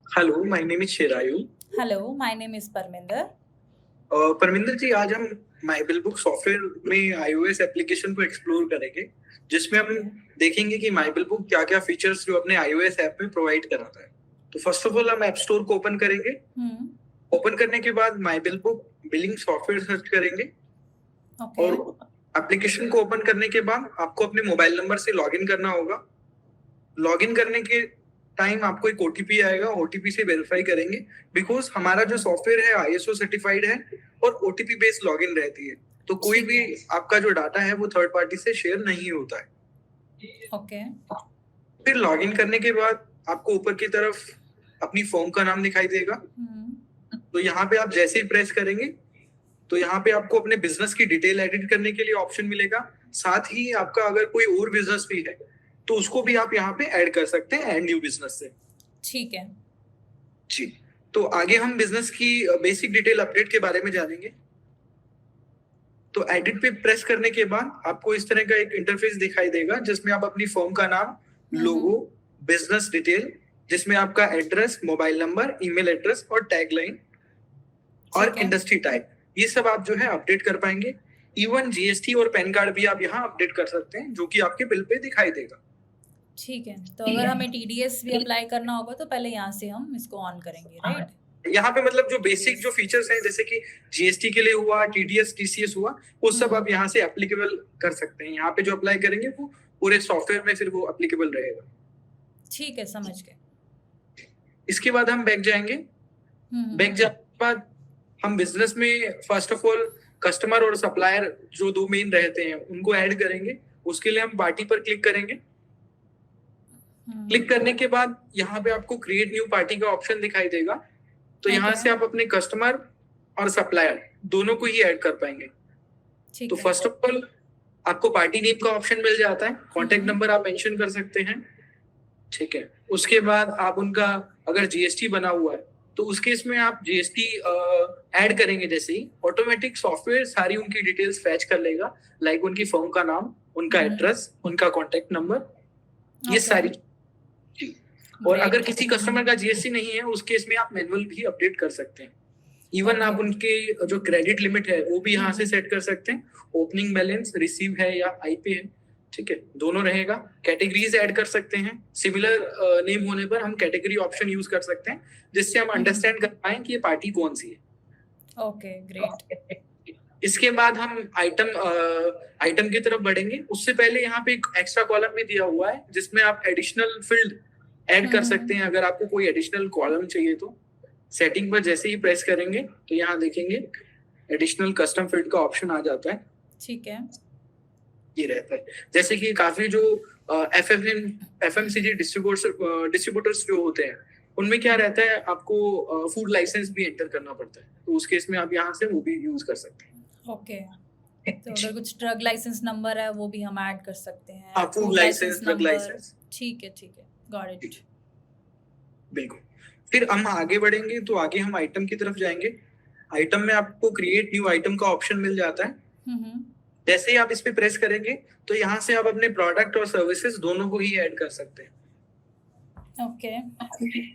Hello, my name is Sherayu. Hello, my name is Parminder. Parminder ji, आज हम my bill book software में iOS application को explore करेंगे, जिसमें हम देखेंगे कि माई बिल बुक क्या क्या फीचर्स जो अपने आईओएस ऐप में प्रोवाइड कराता है। तो फर्स्ट ऑफ ऑल हम ऐप स्टोर को ओपन करेंगे। ओपन करने के बाद माई bill book billing software search करेंगे Okay. और एप्लीकेशन को ओपन करने के बाद आपको अपने मोबाइल नंबर से लॉगिन करना होगा। लॉगिन करने के टाइम आपको एक ओटीपी आएगा, ओटीपी से वेरीफाई करेंगे, बिकॉज हमारा जो सॉफ्टवेयर है आईएसओ सर्टिफाइड है और ओटीपी बेस्ड लॉगिन रहती है, तो कोई भी आपका जो डाटा है वो थर्ड पार्टी से शेयर नहीं होता है। Okay. फिर लॉगिन करने के बाद आपको ऊपर की तरफ अपनी फॉर्म का नाम दिखाई देगा। तो यहाँ पे आप जैसे ही प्रेस करेंगे तो यहाँ पे आपको अपने बिजनेस की डिटेल एडिट करने के लिए ऑप्शन मिलेगा। साथ ही आपका अगर कोई और बिजनेस भी है तो उसको भी आप यहाँ पे ऐड कर सकते हैं एंड न्यू बिजनेस से। ठीक है जी, तो आगे हम बिजनेस की बेसिक डिटेल अपडेट के बारे में जानेंगे। तो एडिट पे प्रेस करने के बाद आपको इस तरह का एक इंटरफेस दिखाई देगा, जिसमें आप अपनी फर्म का नाम, लोगो, बिजनेस डिटेल, जिसमें आपका address, mobile number, email address और टैगलाइन और इंडस्ट्री टाइप, ये सब आप जो है अपडेट कर पाएंगे। इवन जीएसटी और पैन कार्ड भी आप यहाँ अपडेट कर सकते हैं, जो कि आपके बिल पे दिखाई देगा। ठीक है, तो अगर हमें टीडीएस भी अप्लाई करना होगा तो पहले यहाँ से हम इसको ऑन करेंगे, राइट? यहाँ पे मतलब जो बेसिक जो फीचर्स हैं, जैसे कि जीएसटी के लिए हुआ, टीडीएस टीसीएस हुआ, वो सब आप यहाँ से एप्लीकेबल कर सकते हैं। यहाँ पे जो अप्लाई करेंगे वो पूरे सॉफ्टवेयर में फिर वो एप्लीकेबल रहेगा। ठीक है, समझ गए। इसके बाद हम बैक जाएंगे। बैक जाने के बाद हम बिजनेस में फर्स्ट ऑफ ऑल कस्टमर और सप्लायर जो दो मेन रहते हैं उनको ऐड करेंगे। उसके लिए हम पार्टी पर क्लिक करेंगे। क्लिक करने के बाद यहाँ पे आपको क्रिएट न्यू पार्टी का ऑप्शन दिखाई देगा। तो यहाँ से आप अपने कस्टमर और सप्लायर दोनों को ही ऐड कर पाएंगे। तो फर्स्ट ऑफ ऑल आपको पार्टी नेम का ऑप्शन मिल जाता है, कॉन्टेक्ट नंबर आप मेंशन कर सकते हैं। ठीक है, उसके बाद आप उनका अगर जीएसटी बना हुआ है तो उस केस में आप जीएसटी ऐड करेंगे, जैसे ही ऑटोमेटिक सॉफ्टवेयर सारी उनकी डिटेल्स फैच कर लेगा, लाइक उनकी फर्म का नाम, उनका एड्रेस, उनका कॉन्टेक्ट नंबर, ये सारी। और अगर किसी कस्टमर का जीएसटी नहीं है उस केस में आप मैनुअल भी अपडेट कर सकते हैं। इवन आप उनके जो क्रेडिट लिमिट है वो भी यहाँ से सेट कर सकते हैं, ओपनिंग बैलेंस, रिसीव है या आईपी है। ठीक है, दोनों रहेगा। कैटेगरीज ऐड कर सकते हैं, सिमिलर नेम होने पर हम कैटेगरी ऑप्शन यूज कर सकते हैं, जिससे हम अंडरस्टैंड कर पाए कि ये पार्टी कौन सी है। Okay, great. इसके बाद हम आइटम की तरफ बढ़ेंगे। उससे पहले यहाँ पे एक एक्स्ट्रा कॉलम भी दिया हुआ है, जिसमें आप एडिशनल फील्ड ऐड कर सकते हैं। अगर आपको कोई एडिशनल कॉलम चाहिए तो सेटिंग पर जैसे ही प्रेस करेंगे तो यहाँ देखेंगे एडिशनल कस्टम फील्ड का ऑप्शन आ जाता है। ठीक है, ये रहता है। जैसे कि काफी जो एफएमसीजी डिस्ट्रीब्यूटर्स जो होते हैं उनमें क्या रहता है, आपको फूड लाइसेंस भी एंटर करना पड़ता है, तो उस केस में आप यहाँ से वो भी यूज कर सकते हैं। ओके, तो अगर कुछ ड्रग लाइसेंस नंबर है वो भी हम ऐड कर सकते हैं। हाँ, फूड लाइसेंस, ड्रग लाइसेंस। ठीक है, गॉट इट। बिल्कुल। फिर हम आगे बढ़ेंगे तो आगे हम आइटम की तरफ जाएंगे। आइटम में आपको क्रिएट न्यू आइटम का ऑप्शन मिल जाता है। जैसे ही आप इस पे प्रेस करेंगे तो यहाँ से आप अपने प्रोडक्ट और सर्विसेज दोनों को ही ऐड कर सकते हैं। ओके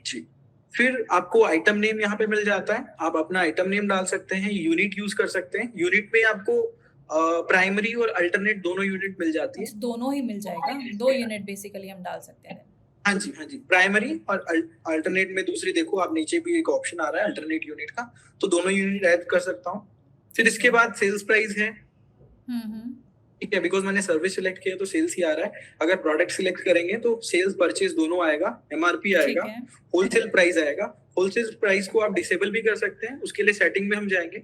जी। फिर आपको आइटम नेम यहाँ पे मिल जाता है, आप अपना आइटम नेम डाल सकते हैं, यूनिट यूज कर सकते हैं। यूनिट में आपको प्राइमरी और अल्टरनेट दोनों यूनिट मिल जाती है। दोनों ही मिल जाएगा, 2 यूनिट बेसिकली हम डाल सकते हैं। हाँ जी, प्राइमरी और अल्टरनेट में दूसरी देखो आप नीचे भी एक ऑप्शन आ रहा है अल्टरनेट यूनिट का, तो दोनों यूनिट ऐड कर सकता हूँ। फिर इसके बाद सेल्स प्राइस है। ठीक है, बिकॉज मैंने सर्विस सिलेक्ट किया तो सेल्स ही आ रहा है। अगर प्रोडक्ट सिलेक्ट करेंगे तो सेल्स परचेज दोनों आएगा, एमआरपी आएगा, होलसेल प्राइस आएगा। होलसेल प्राइस को आप डिसेबल भी कर सकते हैं, उसके लिए सेटिंग में हम जाएंगे।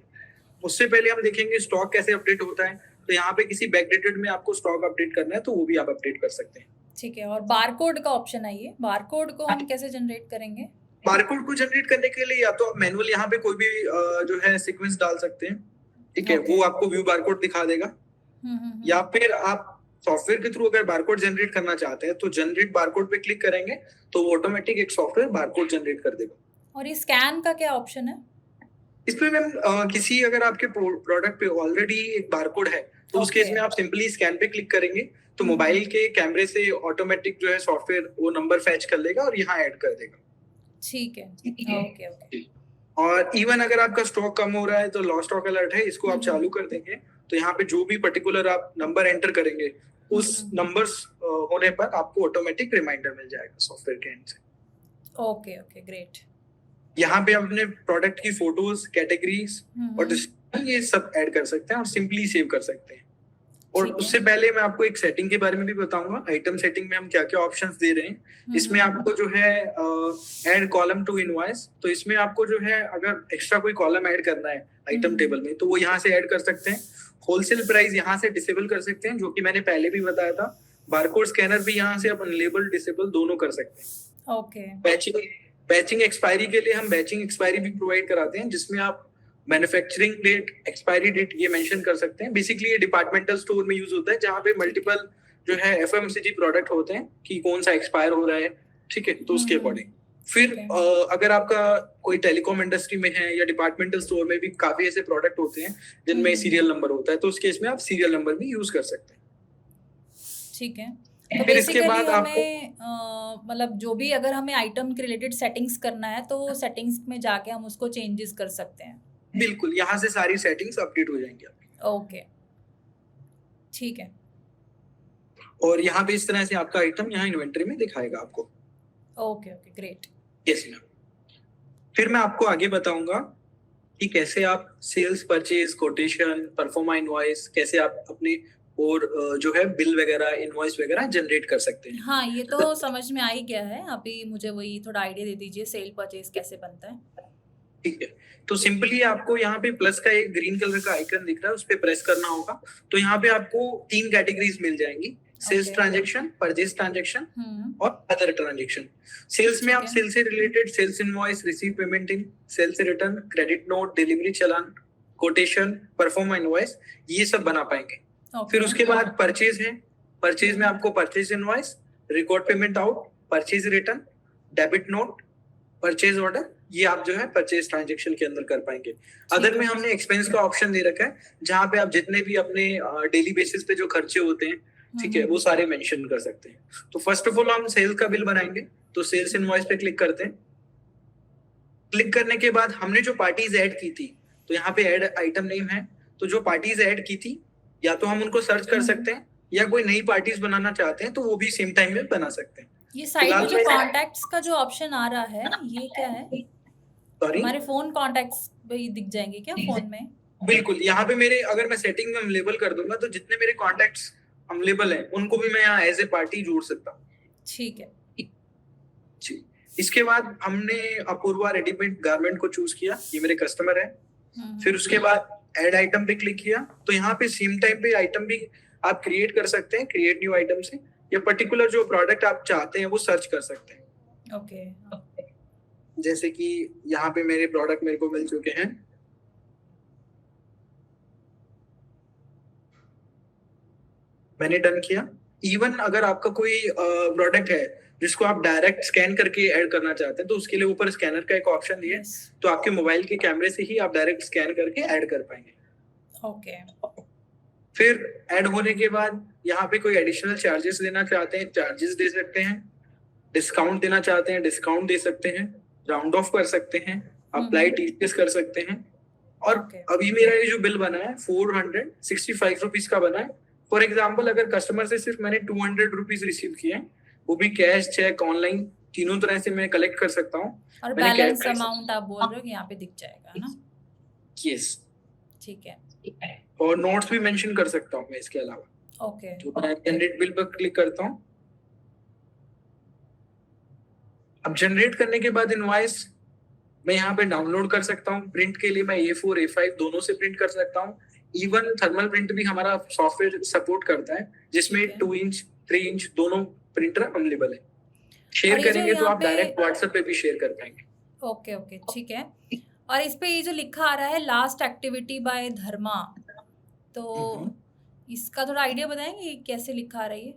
उससे पहले हम देखेंगे स्टॉक कैसे अपडेट होता है। तो यहाँ पे किसी बैकडेटेड में आपको स्टॉक अपडेट करना है तो वो भी आप अपडेट कर सकते हैं। ठीक है, और बारकोड का ऑप्शन है, ये बारकोड को हम कैसे जनरेट करेंगे? बारकोड को जनरेट करने के लिए या तो आप मैनुअल यहाँ पे कोई भी जो है सीक्वेंस डाल सकते हैं। ठीक है, वो आपको व्यू बारकोड दिखा देगा। या फिर आप सॉफ्टवेयर के थ्रू अगर बारकोड जनरेट करना चाहते हैं तो जनरेट बारकोड पे क्लिक करेंगे तो वो ऑटोमेटिक एक सॉफ्टवेयर बारकोड जनरेट कर देगा। और ये स्कैन का क्या ऑप्शन है? इसमें मैम किसी अगर आपके प्रोडक्ट पे ऑलरेडी एक बारकोड है तो उस केस में आप सिंपली स्कैन पे क्लिक करेंगे तो मोबाइल के कैमरे से ऑटोमेटिक जो है सॉफ्टवेयर वो नंबर फैच कर लेगा और यहाँ ऐड कर देगा। ठीक है, ओके ओके। और इवन अगर आपका स्टॉक कम हो रहा है तो लॉस्ट स्टॉक अलर्ट है, इसको आप चालू कर देंगे तो यहाँ पे जो भी पर्टिकुलर आप नंबर एंटर करेंगे उस नंबर्स होने पर आपको ऑटोमेटिक रिमाइंडर मिल जाएगा सॉफ्टवेयर के एंड से। Okay okay, great. यहाँ पे आप अपने प्रोडक्ट की फोटोज, कैटेगरीज और डिस्क्रिप्शन ये सब ऐड कर सकते हैं और सिंपली सेव कर सकते हैं। और उससे पहले मैं आपको एक सेटिंग के बारे में भी बताऊंगा। आइटम सेटिंग में हम क्या क्या ऑप्शंस दे रहे हैं। इसमें आपको जो है ऐड कॉलम टू इनवॉइस, तो इसमें आपको जो है अगर एक्स्ट्रा कोई कॉलम ऐड करना है आइटम टेबल में तो वो यहाँ से ऐड कर सकते हैं। होलसेल प्राइस यहाँ से डिसेबल कर सकते हैं, जो कि मैंने पहले भी बताया था। बारकोड स्कैनर भी यहाँ से आप अनलेबल डिसेबल दोनों कर सकते हैं। ओके। बैचिंग एक्सपायरी के लिए हम बैचिंग एक्सपायरी भी प्रोवाइड कराते हैं, जिसमें आप मैन्युफैक्चरिंग डेट, एक्सपायरी डेट ये मेंशन कर सकते हैं। बेसिकली ये डिपार्टमेंटल स्टोर में यूज होता है, जहाँ पे मल्टीपल जो है एफएमसीजी प्रोडक्ट होते हैं कि कौन सा एक्सपायर हो रहा है, ठीक है, तो उसके अकॉर्डिंग। फिर अगर आपका कोई टेलीकॉम इंडस्ट्री में है या डिपार्टमेंटल स्टोर में भी काफी ऐसे प्रोडक्ट होते हैं जिनमें सीरियल नंबर होता है, तो उस केस में आप सीरियल नंबर भी यूज कर सकते हैं। ठीक है। तो फिर इसके बाद हमें मतलब जो भी अगर हमें आइटम के रिलेटेड सेटिंग्स करना है तो सेटिंग्स में जाके हम उसको चेंजेस कर सकते हैं। बिल्कुल, यहाँ से सारी सेटिंग्स अपडेट हो जाएंगी आपकी। ओके, ठीक है। और यहाँ पे इस तरह से आपका आइटम यहाँ इन्वेंटरी में दिखाएगा आपको। Okay okay, great. Yes ma'am. फिर मैं आपको आगे बताऊंगा कि कैसे आप sales, purchase, quotation, proforma invoice, कैसे आप अपने और जो है बिल वगैरह, इनवॉइस वगैरह जनरेट कर सकते हैं। हाँ, ये तो समझ में आ ही गया है। अभी मुझे वही थोड़ा आइडिया दे दीजिए, सेल परचेज कैसे बनता है। ठीक है, तो सिंपली आपको यहाँ पे प्लस का एक ग्रीन कलर का आइकन दिख रहा है, उस पे प्रेस करना होगा। तो यहाँ पे आपको 3 कैटेगरीज मिल जाएंगी, सेल्स ट्रांजैक्शन, परचेज ट्रांजैक्शन और अदर ट्रांजैक्शन। सेल्स में आप सेल्स से related sales invoice, receive payment in, sales return, credit note, delivery challan, quotation, proforma invoice, ये सब बना पाएंगे। फिर उसके बाद परचेज है। परचेज में आपको purchase invoice, record payment out, purchase return, debit note, purchase order, ये आप जो है परचेज ट्रांजैक्शन के अंदर कर पाएंगे। अदर में हमने एक्सपेंस का ऑप्शन दे रखा है, जहाँ पे आप जितने भी अपने डेली बेसिस पे जो खर्चे होते हैं, ठीक है, वो सारे मेंशन कर सकते हैं। तो फर्स्ट ऑफ ऑल हम सेल्स का बिल बनाएंगे, तो सेल्स इनवॉइस पे क्लिक करते हैं। क्लिक करने के बाद हमने जो पार्टीज ऐड की थी, तो यहाँ पे ऐड आइटम नेम है, तो जो पार्टीज ऐड की थी या तो हम उनको सर्च कर सकते हैं, या कोई नई पार्टीज बनाना चाहते हैं तो वो भी सेम टाइम में बना सकते हैं। ये साइड में जो कॉन्टैक्ट्स का जो ऑप्शन आ रहा है, ये क्या है? सॉरी, हमारे फोन कॉन्टैक्ट्स भी दिख जाएंगे क्या फोन में? बिल्कुल, यहाँ पे मेरे अगर मैं सेटिंग में लेबल कर दूंगा तो जितने मेरे कॉन्टैक्ट्स अवेलेबल हैं उनको भी मैं यहाँ एज ए पार्टी जोड़ सकता हूँ। ठीक है जी। इसके बाद हमने अपूर्वा रेडीमेड गारमेंट को चूज किया, ये मेरे कस्टमर है। फिर उसके बाद ऐड आइटम पे क्लिक किया, तो यहाँ पे सेम टाइम पे आइटम भी आप क्रिएट कर सकते हैं, क्रिएट न्यू आइटम से, या पर्टिकुलर जो प्रोडक्ट आप चाहते हैं वो सर्च कर सकते हैं। ओके। जैसे कि यहाँ पे मेरे प्रोडक्ट मेरे को मिल चुके हैं। मैंने डन किया। इवन अगर आपका कोई प्रोडक्ट है जिसको आप डायरेक्ट स्कैन करके ऐड करना चाहते हैं, तो उसके लिए ऊपर स्कैनर का एक ऑप्शन दिया है, तो आपके मोबाइल के कैमरे से ही आप डायरेक्ट स्कैन करके ऐड कर पाएंगे। ओके। फिर ऐड होने के बाद यहाँ पे कोई एडिशनल चार्जेस देना चाहते हैं, चार्जेस दे सकते हैं। डिस्काउंट देना चाहते हैं, डिस्काउंट दे सकते हैं। राउंड ऑफ कर सकते हैं, अप्लाई टीचर्स कर सकते हैं। और अभी मेरा ये जो बिल बना है 465 रुपीज का बना है। फॉर एग्जाम्पल, अगर कस्टमर से सिर्फ मैंने 200 रुपीज रिसीव किए हैं, वो भी कैश, चेक, ऑनलाइन, तीनों तरह से मैं कलेक्ट कर सकता हूँ। और बैलेंस अमाउंट आप बोल रहे हो कि यहाँ पे दिख जाएगा ना? यस, ठीक है। और नोट्स भी मेंशन कर सकता हूँ मैं इसके अलावा। ओके। तो मैं जनरेट बिल पर क्लिक करता हूँ। अब जनरेट करने के बाद इनवॉइस मैं यहाँ पे डाउनलोड कर सकता हूँ। प्रिंट के लिए मैं A4, A5 दोनों से प्रिंट कर सकता हूँ। इवन थर्मल प्रिंट भी हमारा सॉफ्टवेयर सपोर्ट करता है, जिसमें 2 इंच 3 इंच दोनों प्रिंटर अवेलेबल है। शेयर करेंगे तो आप डायरेक्ट व्हाट्सएप पे भी शेयर कर पाएंगे। ओके ओके, ठीक है। और इस पे ये जो लिखा आ रहा है लास्ट एक्टिविटी बाय धर्मा, तो इसका थोड़ा आइडिया बताएंगे कैसे लिखा आ रहा है ये?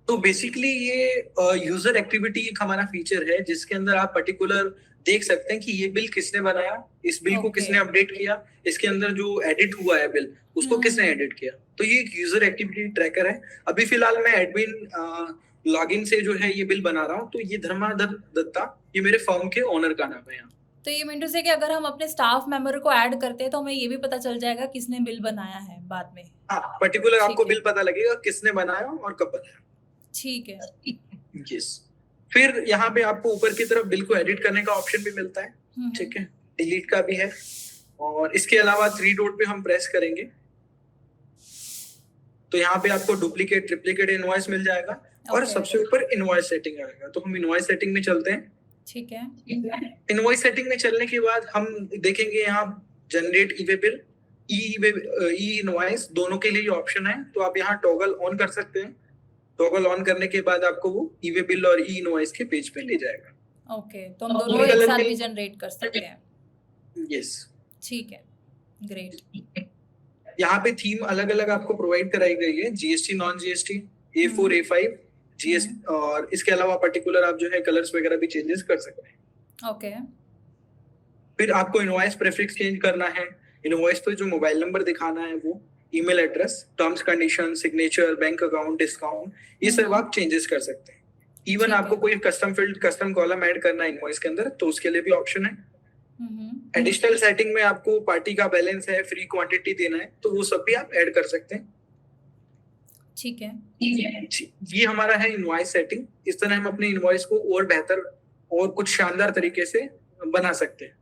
तो बेसिकली ये यूजर एक्टिविटी एक हमारा फीचर है, जिसके अंदर आप पर्टिकुलर देख सकते हैं कि ये बिल किसने बनाया, इस बिल को किसने अपडेट किया, इसके अंदर जो एडिट हुआ है बिल उसको किसने एडिट किया। तो ये एक यूजर एक्टिविटी ट्रैकर है। अभी फिलहाल मैं एडमिन लॉगिन से जो है ये बिल बना रहा हूँ। तो ये धर्माधर दत्ता ये मेरे फर्म के ओनर का नाम है यहाँ। तो ये मीन टू से कि अगर हम अपने स्टाफ मेंबर को ऐड करते हैं तो हमें ये भी पता चल जाएगा किसने बिल बनाया है बाद में। हाँ, पर्टिकुलर ठीक आपको है। बिल पता लगेगा किसने बनाया और कब बनाया। ठीक है। यस। फिर यहाँ पे आपको ऊपर की तरफ बिल को एडिट करने का ऑप्शन भी मिलता है, ठीक है, डिलीट का भी है। और इसके अलावा 3 डॉट पे हम प्रेस करेंगे तो यहाँ पे आपको डुप्लीकेट ट्रिप्लीकेट इनवॉइस मिल जाएगा और सबसे ऊपर इनवॉइस सेटिंग आएगा। तो हम इनवॉइस सेटिंग में चलते हैं। ठीक है। इनवॉइस सेटिंग में चलने के बाद हम देखेंगे यहाँ जनरेट ई वे बिल, ई इनवॉइस दोनों के लिए ऑप्शन है। तो आप यहाँ टॉगल ऑन कर सकते हैं। टॉगल ऑन करने के बाद आपको वो ई वे बिल और ई इनवॉइस के पेज पे ले जाएगा। ओके, तो हम दोनों एक साथ भी जनरेट कर सकते हैं। यस, ठीक है, ग्रेट। यहाँ पे थीम अलग अलग आपको प्रोवाइड कराई गई है, GST, non GST, A4, A5, GST, और इसके अलावा पर्टिकुलर आप जो है कलर्स वगैरह भी चेंजेस कर सकते हैं। ओके। फिर आपको इनवॉइस प्रेफिक्स चेंज करना है। इनवॉइस पे जो मोबाइल नंबर दिखाना है वो, email address, terms condition, signature, bank account, discount, ये सब आप चेंजेस कर सकते हैं। इवन आपको कोई custom field, custom column add करना है इनवॉइस के अंदर तो उसके लिए भी ऑप्शन है। एडिशनल सेटिंग में आपको पार्टी का बैलेंस है, फ्री क्वांटिटी देना है, तो वो सब भी आप ऐड कर सकते हैं। ठीक है, ये हमारा है इनवॉइस सेटिंग। इस तरह हम अपने इनवॉइस को और बेहतर और कुछ शानदार तरीके से बना सकते हैं।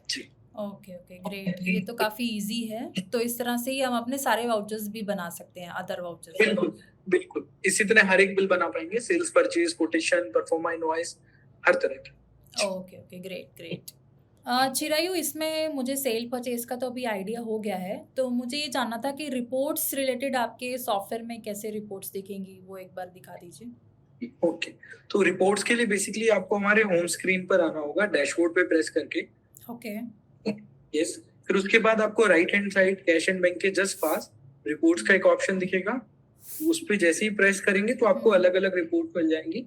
जी, ओके ओके, ग्रेट। ये तो काफी इजी है। तो इस तरह से ही हम अपने सारे वाउचर्स भी बना सकते हैं, अदर वाउचर्स। बिल्कुल बिल्कुल, इसी तरह हर एक बिल बना पाएंगे, sales, purchase, quotation, proforma invoice, हर तरह के। Okay okay, great great. Chirayu, इसमें मुझे सेल परचेज का तो अभी आइडिया हो गया है। तो मुझे ये जानना था कि रिपोर्ट्स रिलेटेड आपके सॉफ्टवेयर में कैसे रिपोर्ट्स दिखेंगी, वो एक बार दिखा दीजिए। ओके, तो रिपोर्ट्स के लिए बेसिकली आपको हमारे होम स्क्रीन पर आना होगा, डैशबोर्ड पे प्रेस करके। ओके। यस। फिर उसके बाद आपको right hand side cash and bank के जस्ट पास रिपोर्ट्स का एक ऑप्शन दिखेगा। उस पे जैसे ही प्रेस करेंगे तो आपको अलग अलग रिपोर्ट मिल जाएंगी,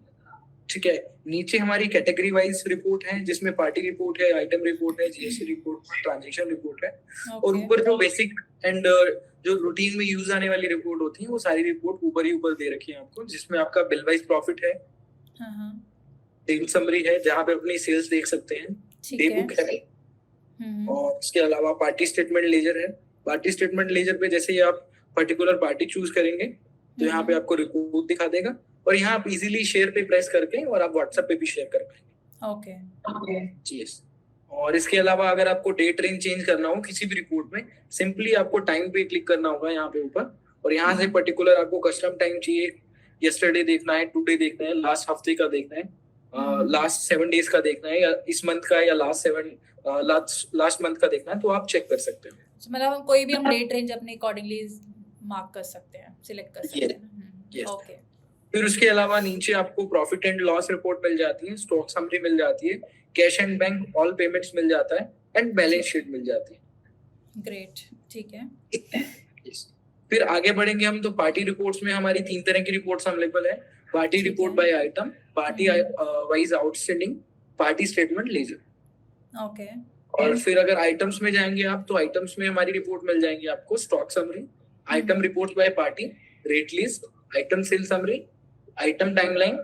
ठीक है। नीचे हमारी कैटेगरी वाइज रिपोर्ट है जिसमें पार्टी रिपोर्ट है, आइटम रिपोर्ट है, जीएसटी रिपोर्ट, ट्रांजैक्शन रिपोर्ट है। और ऊपर जो बेसिक एंड जो रूटीन में यूज आने वाली रिपोर्ट होती है वो सारी रिपोर्ट ऊपर ही ऊपर दे रखी है आपको, जिसमें आपका बिल वाइज प्रॉफिट है, सेल समरी है जहाँ पे अपनी सेल्स देख सकते हैं, डे बुक है, और उसके अलावा पार्टी स्टेटमेंट लेजर है। पार्टी स्टेटमेंट लेजर पे जैसे ही आप पर्टिकुलर पार्टी चूज करेंगे तो यहाँ पे आपको रिपोर्ट दिखा देगा, और यहाँ आप इजीली शेयर पे प्रेस करके और आप व्हाट्सएप पे भी शेयर कर पाएंगे। Okay, yes. और इसके अलावा अगर आपको डेट रेंज चेंज करना हो किसी भी रिपोर्ट में, सिंपली आपको टाइम पे क्लिक करना होगा यहाँ पे ऊपर, और यहाँ से पर्टिकुलर आपको कस्टम टाइम चाहिए, यस्टरडे देखना है, टुडे देखना है, लास्ट हफ्ते का देखना है, लास्ट 7 डेज का देखना है, या इस मंथ का, या लास्ट मंथ का देखना है, तो आप चेक कर सकते हैं। मतलब कोई भी हम डेट रेंज अपने अकॉर्डिंगली मार्क कर सकते हैं, सिलेक्ट कर सकते हैं। ओके। फिर उसके अलावा नीचे आपको प्रॉफिट एंड लॉस रिपोर्ट मिल जाती है, स्टॉक समरी मिल जाती है, cash and bank all payments मिल जाता है, एंड बैलेंस शीट मिल जाती है। ग्रेट, ठीक है। फिर आगे बढ़ेंगे हम तो पार्टी रिपोर्ट्स में हमारी 3 तरह की रिपोर्ट्स अवेलेबल है। Party report by item, party wise outstanding, party statement ledger. Okay. और फिर अगर आइटम्स में जाएंगे आप तो आइटम्स में हमारी रिपोर्ट मिल जाएंगी आपको, stock summary, item report by party, rate list, item sale summary, item timeline,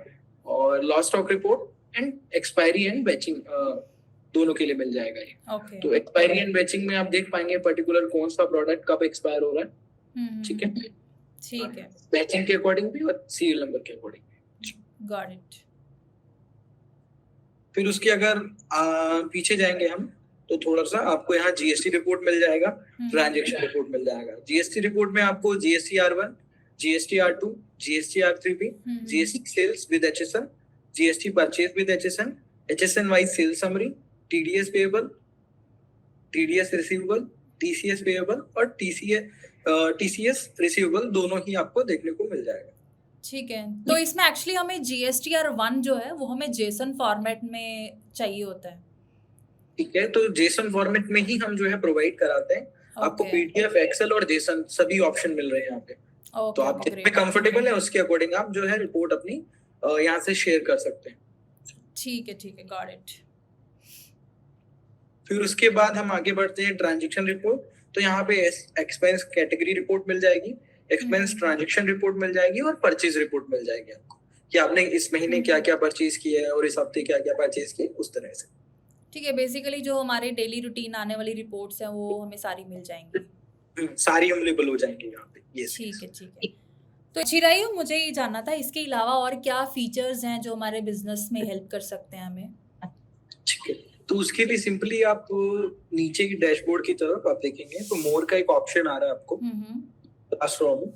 और loss stock report, and expiry and batching, दोनों के लिए मिल जाएगा ये। ओके। तो एक्सपायरी एंड बैचिंग में आप देख पाएंगे पर्टिकुलर कौन सा प्रोडक्ट कब एक्सपायर हो रहा है, ठीक है, ठीक है, बैचिंग के अकॉर्डिंग भी और सीरियल नंबर के अकॉर्डिंग। Got it. फिर उसके अगर पीछे जाएंगे हम तो थोड़ा सा आपको यहाँ जीएसटी रिपोर्ट मिल जाएगा, ट्रांजैक्शन रिपोर्ट मिल जाएगा। जीएसटी रिपोर्ट में आपको GST R1, GST R2, GST R3B, GST sales with HSN, GST purchase with HSN, HSN wise sales summary, TDS payable, TDS receivable, TCS payable और TCS रिसीवेबल दोनों ही आपको देखने को मिल जाएगा। ठीक है। तो इसमें एक्चुअली हमें GSTR1 जो है वो हमें जेसन फॉर्मेट में चाहिए होता है, ठीक है। तो जेसन फॉर्मेट में ही हम जो है प्रोवाइड कराते हैं। आपको PDF, एक्सेल और जेसन सभी ऑप्शन मिल रहे हैं यहाँ पे। तो आप जिसमें कंफर्टेबल है उसके अकॉर्डिंग आप जो है रिपोर्ट अपनी यहाँ से शेयर कर सकते हैं। ठीक है, गॉट इट। फिर उसके बाद हम आगे बढ़ते हैं ट्रांजैक्शन रिपोर्ट। तो यहाँ पे एक्सपेंस कैटेगरी रिपोर्ट मिल जाएगी, एक्सपेंस ट्रांजैक्शन रिपोर्ट मिल जाएगी, और परचेज रिपोर्ट मिल जाएगी आपको। कि आपने इस महीने क्या हम्म। क्या परचेज किया है और इस हफ्ते क्या क्या परचेज किया, उस तरह से। ठीक है, बेसिकली जो हमारे डेली रूटीन आने वाली रिपोर्ट्स हैं वो हमें सारी मिल जाएंगी। सारी अवेलेबल हो जाएंगी यहाँ पे। यस। ठीक है, ठीक है। तो चिरायु, मुझे ये जानना था इसके अलावा और क्या फीचर्स हैं जो हमारे बिजनेस में हेल्प कर सकते हैं हमें? ठीक है, तो उसके लिए सिंपली आप नीचे की डैशबोर्ड की तरफ आप देखेंगे तो मोर का एक ऑप्शन आ रहा है आपको लास्ट रो में।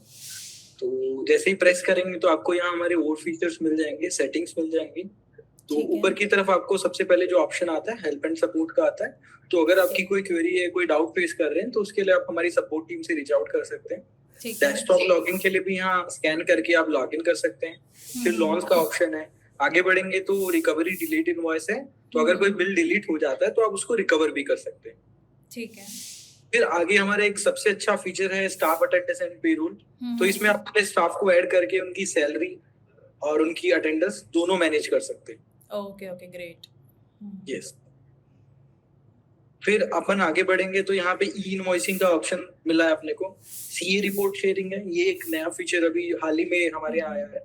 तो जैसे ही प्रेस करेंगे तो आपको यहाँ हमारे और फीचर्स मिल जाएंगे, सेटिंग्स मिल जाएंगी। तो ठीक है। ऊपर की तरफ आपको सबसे पहले जो ऑप्शन आता है हेल्प एंड सपोर्ट का आता है। तो अगर आपकी कोई क्वेरी है, कोई डाउट फेस कर रहे हैं, तो उसके लिए आप हमारी सपोर्ट टीम से रीच आउट कर सकते हैं। ठीक है। डेस्कटॉप लॉगिन के लिए भी यहाँ स्कैन करके आप लॉगिन कर सकते हैं। फिर लॉन्च का ऑप्शन है। आगे बढ़ेंगे तो रिकवरी डिलीट इनवॉइस है, तो अगर कोई बिल डिलीट हो जाता है तो आप उसको रिकवर भी कर सकते हैं। ठीक है। फिर आगे हमारा एक सबसे अच्छा फीचर है स्टाफ अटेंडेंस एंड पेरोल। तो इसमें आप अपने स्टाफ को ऐड करके उनकी सैलरी और उनकी अटेंडेंस दोनों मैनेज कर सकते हैं। Okay okay, great. यस। फिर अपन आगे बढ़ेंगे तो यहाँ पे ई इनवॉइसिंग का ऑप्शन मिला है अपने को। सीए रिपोर्ट शेयरिंग है, ये एक नया फीचर अभी हाल ही में हमारे यहाँ आया है,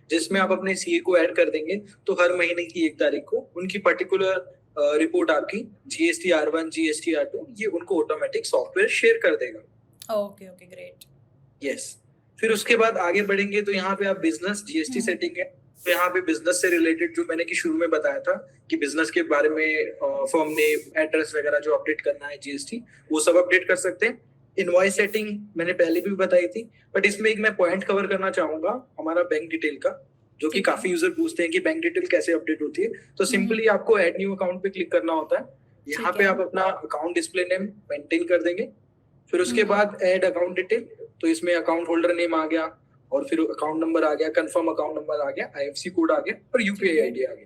जिसमें आप अपने सीए को ऐड कर देंगे तो हर महीने की 1 तारीख को उनकी पर्टिकुलर रिपोर्ट आपकी जीएसटी R1 जीएसटी R2 ये उनको ऑटोमेटिक सॉफ्टवेयर शेयर कर देगा। Okay okay, great. यस। फिर उसके बाद आगे बढ़ेंगे तो यहाँ पे आप बिजनेस जीएसटी सेटिंग है। तो यहाँ पे बिजनेस से रिलेटेड जो मैंने कि शुरू में बताया था कि बिजनेस के बारे में फर्म नेम, एड्रेस वगैरह जो अपडेट करना है जीएसटी, वो सब अपडेट कर सकते हैं। इनवॉइस सेटिंग मैंने पहले भी बताई थी, बट इसमें एक मैं पॉइंट कवर करना चाहूंगा हमारा बैंक डिटेल का, जो कि काफी यूजर पूछते हैं कि बैंक डिटेल कैसे अपडेट होती है। तो सिंपली आपको ऐड न्यू अकाउंट पे क्लिक करना होता है। यहाँ पे आप अपना अकाउंट डिस्प्ले नेम मेंटेन कर देंगे। फिर उसके बाद ऐड अकाउंट डिटेल, तो इसमें अकाउंट होल्डर नेम आ गया और फिर अकाउंट नंबर आ गया, कंफर्म अकाउंट नंबर आ गया, आईएफसी कोड आ गया और यूपीआई आईडी आ गया।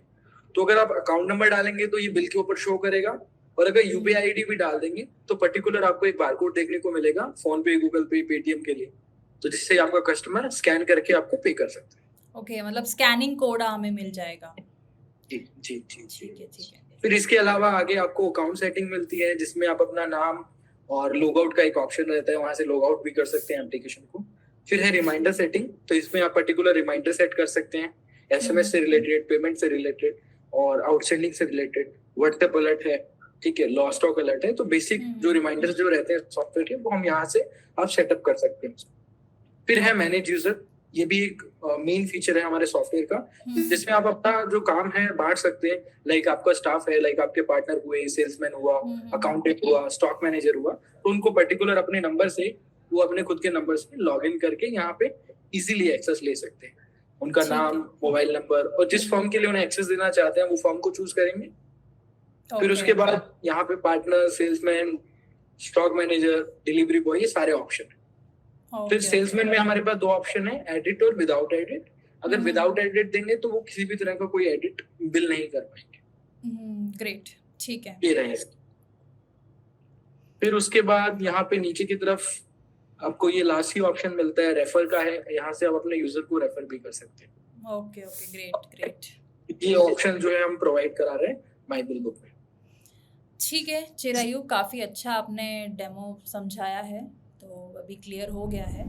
तो अगर आप अकाउंट नंबर डालेंगे तो ये बिल के ऊपर शो करेगा, और अगर यूपीआई आईडी भी डाल देंगे तो पर्टिकुलर आपको एक बारकोड देखने को मिलेगा फोन पे, गूगल पे, पेटीएम के लिए, तो जिससे आपका कस्टमर स्कैन करके आपको पे कर सकता है। ओके, मतलब स्कैनिंग कोड हमें मिल जाएगा। जी जी जी। ठीक है, ठीक है। फिर इसके अलावा आगे आपको अकाउंट सेटिंग मिलती है, जिसमें आप अपना नाम और लॉग आउट का एक ऑप्शन रहता है, वहां से लॉग आउट भी कर सकते हैं एप्लीकेशन को। फिर है रिमाइंडर सेटिंग, तो इसमें आप पर्टिकुलर रिमाइंडर सेट कर सकते हैं एसएमएस से रिलेटेड, पेमेंट से रिलेटेड और आउटस्टैंडिंग से रिलेटेड। व्हाट्सएप अलर्ट है, ठीक है, लॉस्ट स्टॉक अलर्ट है। तो बेसिक जो रिमाइंडर्स जो रहते हैं सॉफ्टवेयर के, वो हम यहाँ से आप सेटअप कर सकते हैं। फिर है मैनेज यूजर, ये भी एक मेन फीचर है हमारे सॉफ्टवेयर का, जिसमें आप अपना जो काम है बांट सकते हैं। लाइक आपका स्टाफ है, लाइक आपके पार्टनर हुए, सेल्समैन हुआ, अकाउंटेंट हुआ, स्टॉक मैनेजर हुआ, तो उनको पर्टिकुलर अपने नंबर से, वो अपने खुद के नंबर से लॉग इन करके यहाँ पे इजीली एक्सेस ले सकते हैं। उनका नाम, मोबाइल नंबर और जिस फर्म के लिए उन्हें एक्सेस देना चाहते हैं वो फर्म को चूज करेंगे। फिर उसके बाद यहाँ पे partner, salesman, stock manager, delivery boy, ये सारे ऑप्शन है। फिर सेल्समैन में हमारे पास 2 ऑप्शन है, एडिट और विदाउट एडिट। अगर विदाउट एडिट देंगे तो वो किसी भी तरह का कोई एडिट बिल नहीं कर पाएंगे। ग्रेट, ठीक है। ये रहे। फिर उसके बाद यहाँ पे नीचे की तरफ आपको ये लास्ट ही ऑप्शन मिलता है, रेफर का है। यहाँ से आप अपने यूजर को रेफर भी कर सकते हैं। Okay okay, great great. ये ऑप्शन जो है हम प्रोवाइड करा रहे हैं माई बिल बुक में। ठीक है चिरायु, काफी अच्छा आपने डेमो समझाया है, तो अभी क्लियर हो गया है।